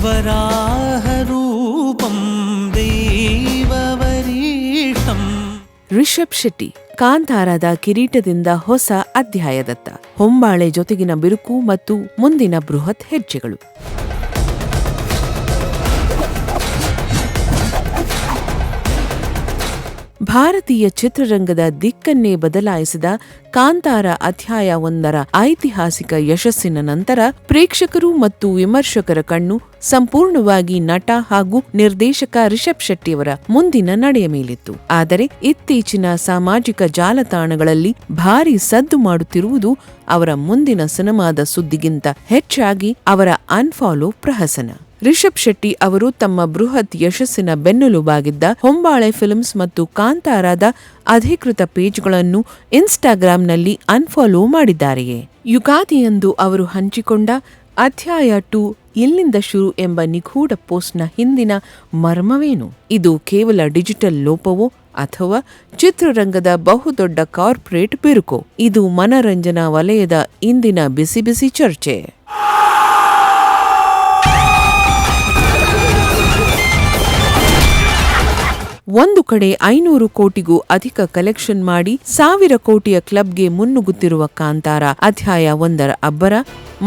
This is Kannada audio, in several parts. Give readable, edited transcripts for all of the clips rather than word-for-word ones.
ವರಾಹರೂಪಂ ದೈವವರೀಷ್ಟಂ. ರಿಷಬ್ ಶೆಟ್ಟಿ ಕಾಂತಾರದ ಕಿರೀಟದಿಂದ ಹೊಸ ಅಧ್ಯಾಯದತ್ತ, ಹೊಂಬಾಳೆ ಜೊತೆಗಿನ ಬಿರುಕು ಮತ್ತು ಮುಂದಿನ ಬೃಹತ್ ಹೆಜ್ಜೆಗಳು. ಭಾರತೀಯ ಚಿತ್ರರಂಗದ ದಿಕ್ಕನ್ನೇ ಬದಲಾಯಿಸಿದ ಕಾಂತಾರ ಅಧ್ಯಾಯ 1ರ ಐತಿಹಾಸಿಕ ಯಶಸ್ಸಿನ ನಂತರ ಪ್ರೇಕ್ಷಕರು ಮತ್ತು ವಿಮರ್ಶಕರ ಕಣ್ಣು ಸಂಪೂರ್ಣವಾಗಿ ನಟ ಹಾಗೂ ನಿರ್ದೇಶಕ ರಿಷಬ್ ಶೆಟ್ಟಿಯವರ ಮುಂದಿನ ನಡೆಯ ಮೇಲಿತ್ತು. ಆದರೆ ಇತ್ತೀಚಿನ ಸಾಮಾಜಿಕ ಜಾಲತಾಣಗಳಲ್ಲಿ ಭಾರೀ ಸದ್ದು ಮಾಡುತ್ತಿರುವುದು ಅವರ ಮುಂದಿನ ಸಿನಿಮಾದ ಸುದ್ದಿಗಿಂತ ಹೆಚ್ಚಾಗಿ ಅವರ ಅನ್ಫಾಲೋ ಪ್ರಹಸನ. ರಿಷಬ್ ಶೆಟ್ಟಿ ಅವರು ತಮ್ಮ ಬೃಹತ್ ಯಶಸ್ಸಿನ ಬೆನ್ನೆಲುಬಾಗಿದ್ದ ಹೊಂಬಾಳೆ ಫಿಲ್ಮ್ಸ್ ಮತ್ತು ಕಾಂತಾರದ ಅಧಿಕೃತ ಪೇಜ್ಗಳನ್ನು ಇನ್ಸ್ಟಾಗ್ರಾಂನಲ್ಲಿ ಅನ್ಫಾಲೋ ಮಾಡಿದ್ದಾರೆಯೇ? ಯುಗಾದಿಯಂದು ಅವರು ಹಂಚಿಕೊಂಡ ಅಧ್ಯಾಯ 2 ಇಲ್ಲಿಂದ ಶುರು ಎಂಬ ನಿಗೂಢ ಪೋಸ್ಟ್ನ ಹಿಂದಿನ ಮರ್ಮವೇನು? ಇದು ಕೇವಲ ಡಿಜಿಟಲ್ ಲೋಪವೋ ಅಥವಾ ಚಿತ್ರರಂಗದ ಬಹುದೊಡ್ಡ ಕಾರ್ಪೊರೇಟ್ ಬಿರುಕೋ? ಇದು ಮನರಂಜನಾ ವಲಯದ ಇಂದಿನ ಬಿಸಿ ಬಿಸಿ ಚರ್ಚೆ. ಒಂದು ಕಡೆ 500 ಕೋಟಿಗೂ ಅಧಿಕ ಕಲೆಕ್ಷನ್ ಮಾಡಿ 1000 ಕೋಟಿಯ ಕ್ಲಬ್ಗೆ ಮುನ್ನುಗ್ಗುತ್ತಿರುವ ಕಾಂತಾರ ಅಧ್ಯಾಯ 1ರ ಅಬ್ಬರ,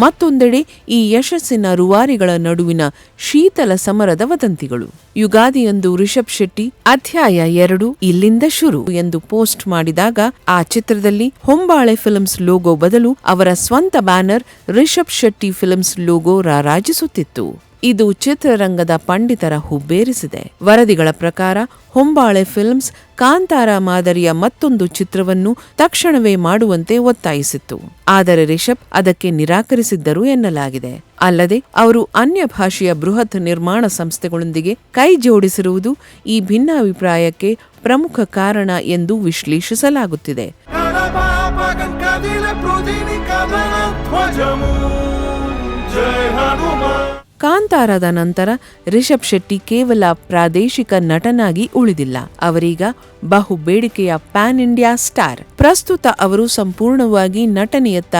ಮತ್ತೊಂದೆಡೆ ಈ ಯಶಸ್ಸಿನ ರೂವಾರಿಗಳ ನಡುವಿನ ಶೀತಲ ಸಮರದ ವದಂತಿಗಳು. ಯುಗಾದಿಯಂದು ರಿಷಬ್ ಶೆಟ್ಟಿ ಅಧ್ಯಾಯ 2 ಇಲ್ಲಿಂದ ಶುರು ಎಂದು ಪೋಸ್ಟ್ ಮಾಡಿದಾಗ ಆ ಚಿತ್ರದಲ್ಲಿ ಹೊಂಬಾಳೆ ಫಿಲ್ಮ್ಸ್ ಲೋಗೋ ಬದಲು ಅವರ ಸ್ವಂತ banner Rishab Shetty films logo ರಾರಾಜಿಸುತ್ತಿತ್ತು. ಇದು ಚಿತ್ರರಂಗದ ಪಂಡಿತರ ಹುಬ್ಬೇರಿಸಿದೆ. ವರದಿಗಳ ಪ್ರಕಾರ ಹೊಂಬಾಳೆ ಫಿಲ್ಮ್ಸ್ ಕಾಂತಾರ ಮಾದರಿಯ ಮತ್ತೊಂದು ಚಿತ್ರವನ್ನು ತಕ್ಷಣವೇ ಮಾಡುವಂತೆ ಒತ್ತಾಯಿಸಿತ್ತು. ಆದರೆ ರಿಷಬ್ ಅದಕ್ಕೆ ನಿರಾಕರಿಸಿದ್ದರು ಎನ್ನಲಾಗಿದೆ. ಅಲ್ಲದೆ ಅವರು ಅನ್ಯ ಭಾಷೆಯ ಬೃಹತ್ ನಿರ್ಮಾಣ ಸಂಸ್ಥೆಗಳೊಂದಿಗೆ ಕೈ ಜೋಡಿಸಿರುವುದು ಈ ಭಿನ್ನಾಭಿಪ್ರಾಯಕ್ಕೆ ಪ್ರಮುಖ ಕಾರಣ ಎಂದು ವಿಶ್ಲೇಷಿಸಲಾಗುತ್ತಿದೆ. ಕಾಂತಾರದ ನಂತರ ರಿಷಬ್ ಶೆಟ್ಟಿ ಕೇವಲ ಪ್ರಾದೇಶಿಕ ನಟನಾಗಿ ಉಳಿದಿಲ್ಲ. ಅವರೀಗ ಬಹು ಬೇಡಿಕೆಯ ಪ್ಯಾನ್ ಇಂಡಿಯಾ ಸ್ಟಾರ್. ಪ್ರಸ್ತುತ ಅವರು ಸಂಪೂರ್ಣವಾಗಿ ನಟನೆಯತ್ತ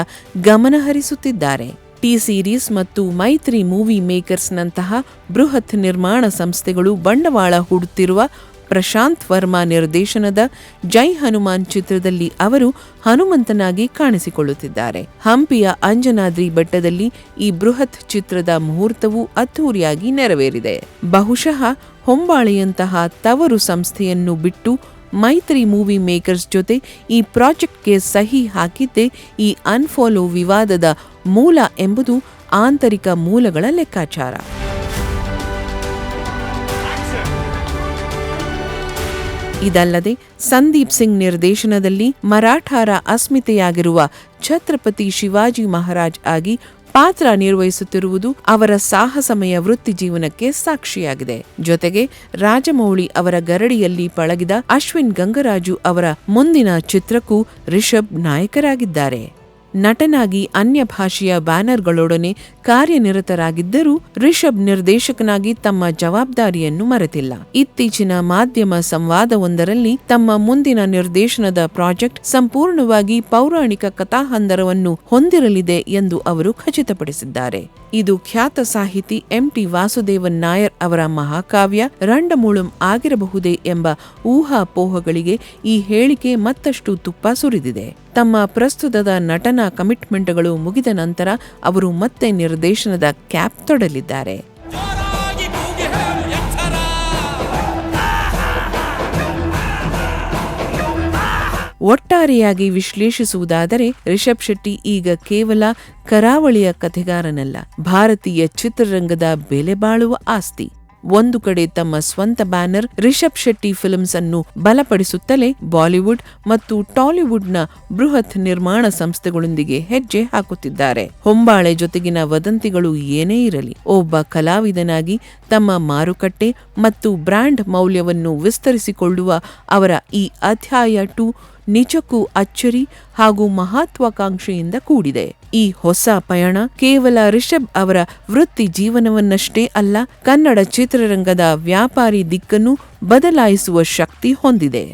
ಗಮನ ಹರಿಸುತ್ತಿದ್ದಾರೆ. ಟಿ ಸೀರೀಸ್ ಮತ್ತು ಮೈತ್ರಿ ಮೂವಿ ಮೇಕರ್ಸ್ನಂತಹ ಬೃಹತ್ ನಿರ್ಮಾಣ ಸಂಸ್ಥೆಗಳು ಬಂಡವಾಳ ಹೂಡುತ್ತಿರುವ ಪ್ರಶಾಂತ್ ವರ್ಮಾ ನಿರ್ದೇಶನದ ಜೈ ಹನುಮಾನ್ ಚಿತ್ರದಲ್ಲಿ ಅವರು ಹನುಮಂತನಾಗಿ ಕಾಣಿಸಿಕೊಳ್ಳುತ್ತಿದ್ದಾರೆ. ಹಂಪಿಯ ಅಂಜನಾದ್ರಿ ಬೆಟ್ಟದಲ್ಲಿ ಈ ಬೃಹತ್ ಚಿತ್ರದ ಮುಹೂರ್ತವು ಅದ್ಧೂರಿಯಾಗಿ ನೆರವೇರಿದೆ. ಬಹುಶಃ ಹೊಂಬಾಳೆಯಂತಹ ತವರು ಸಂಸ್ಥೆಯನ್ನು ಬಿಟ್ಟು ಮೈತ್ರಿ ಮೂವಿ ಮೇಕರ್ಸ್ ಜೊತೆ ಈ ಪ್ರಾಜೆಕ್ಟ್ಗೆ ಸಹಿ ಹಾಕಿದ್ದೇ ಈ ಅನ್ಫಾಲೋ ವಿವಾದದ ಮೂಲ ಎಂಬುದು ಆಂತರಿಕ ಮೂಲಗಳ ಲೆಕ್ಕಾಚಾರ. ಇದಲ್ಲದೆ ಸಂದೀಪ್ ಸಿಂಗ್ ನಿರ್ದೇಶನದಲ್ಲಿ ಮರಾಠಾರ ಅಸ್ಮಿತೆಯಾಗಿರುವ ಛತ್ರಪತಿ ಶಿವಾಜಿ ಮಹಾರಾಜ್ ಆಗಿ ಪಾತ್ರ ನಿರ್ವಹಿಸುತ್ತಿರುವುದು ಅವರ ಸಾಹಸಮಯ ವೃತ್ತಿ ಜೀವನಕ್ಕೆ ಸಾಕ್ಷಿಯಾಗಿದೆ. ಜೊತೆಗೆ ರಾಜಮೌಳಿ ಅವರ ಗರಡಿಯಲ್ಲಿ ಪಳಗಿದ ಅಶ್ವಿನ್ ಗಂಗರಾಜು ಅವರ ಮುಂದಿನ ಚಿತ್ರಕ್ಕೂ ರಿಷಬ್ ನಾಯಕರಾಗಿದ್ದಾರೆ. ನಟನಾಗಿ ಅನ್ಯ ಭಾಷೆಯ ಬ್ಯಾನರ್ಗಳೊಡನೆ ಕಾರ್ಯನಿರತರಾಗಿದ್ದರೂ ರಿಷಬ್ ನಿರ್ದೇಶಕನಾಗಿ ತಮ್ಮ ಜವಾಬ್ದಾರಿಯನ್ನು ಮರೆತಿಲ್ಲ. ಇತ್ತೀಚಿನ ಮಾಧ್ಯಮ ಸಂವಾದವೊಂದರಲ್ಲಿ ತಮ್ಮ ಮುಂದಿನ ನಿರ್ದೇಶನದ ಪ್ರಾಜೆಕ್ಟ್ ಸಂಪೂರ್ಣವಾಗಿ ಪೌರಾಣಿಕ ಕಥಾಹಂದರವನ್ನು ಹೊಂದಿರಲಿದೆ ಎಂದು ಅವರು ಖಚಿತಪಡಿಸಿದ್ದಾರೆ. ಇದು ಖ್ಯಾತ ಸಾಹಿತಿ MT ವಾಸುದೇವನ್ ನಾಯರ್ ಅವರ ಮಹಾಕಾವ್ಯ ರಂಡಮೂಳಂ ಆಗಿರಬಹುದೇ ಎಂಬ ಊಹಾಪೋಹಗಳಿಗೆ ಈ ಹೇಳಿಕೆ ಮತ್ತಷ್ಟು ತುಪ್ಪ ಸುರಿದಿದೆ. ತಮ್ಮ ಪ್ರಸ್ತುತದ ನಟನಾ ಕಮಿಟ್ಮೆಂಟ್ಗಳು ಮುಗಿದ ನಂತರ ಅವರು ಮತ್ತೆ ನಿರ್ದೇಶನದ ಕ್ಯಾಪ್ ತೊಡಲಿದ್ದಾರೆ. ಒಟ್ಟಾರೆಯಾಗಿ ವಿಶ್ಲೇಷಿಸುವುದಾದರೆ ರಿಷಬ್ ಶೆಟ್ಟಿ ಈಗ ಕೇವಲ ಕರಾವಳಿಯ ಕಥೆಗಾರನಲ್ಲ, ಭಾರತೀಯ ಚಿತ್ರರಂಗದ ಬೆಲೆ ಬಾಳುವ ಆಸ್ತಿ. ಒಂದು ಕಡೆ ತಮ್ಮ ಸ್ವಂತ ಬ್ಯಾನರ್ ರಿಷಬ್ ಶೆಟ್ಟಿ ಫಿಲ್ಮ್ಸ್ ಅನ್ನು ಬಲಪಡಿಸುತ್ತಲೇ ಬಾಲಿವುಡ್ ಮತ್ತು ಟಾಲಿವುಡ್ನ ಬೃಹತ್ ನಿರ್ಮಾಣ ಸಂಸ್ಥೆಗಳೊಂದಿಗೆ ಹೆಜ್ಜೆ ಹಾಕುತ್ತಿದ್ದಾರೆ. ಹೊಂಬಾಳೆ ಜೊತೆಗಿನ ವದಂತಿಗಳು ಏನೇ ಇರಲಿ, ಒಬ್ಬ ಕಲಾವಿದನಾಗಿ ತಮ್ಮ ಮಾರುಕಟ್ಟೆ ಮತ್ತು ಬ್ರ್ಯಾಂಡ್ ಮೌಲ್ಯವನ್ನು ವಿಸ್ತರಿಸಿಕೊಳ್ಳುವ ಅವರ ಈ ಅಧ್ಯಾಯ 2 ನಿಜಕ್ಕೂ ಅಚ್ಚರಿ ಹಾಗೂ ಮಹತ್ವಾಕಾಂಕ್ಷೆಯಿಂದ ಕೂಡಿದೆ. ಈ ಹೊಸ ಪಯಣ ಕೇವಲ ರಿಷಬ್ ಅವರ ವೃತ್ತಿ ಜೀವನವನ್ನಷ್ಟೇ ಅಲ್ಲ, ಕನ್ನಡ ಚಿತ್ರರಂಗದ ವ್ಯಾಪಾರಿ ದಿಕ್ಕನ್ನು ಬದಲಾಯಿಸುವ ಶಕ್ತಿ ಹೊಂದಿದೆ.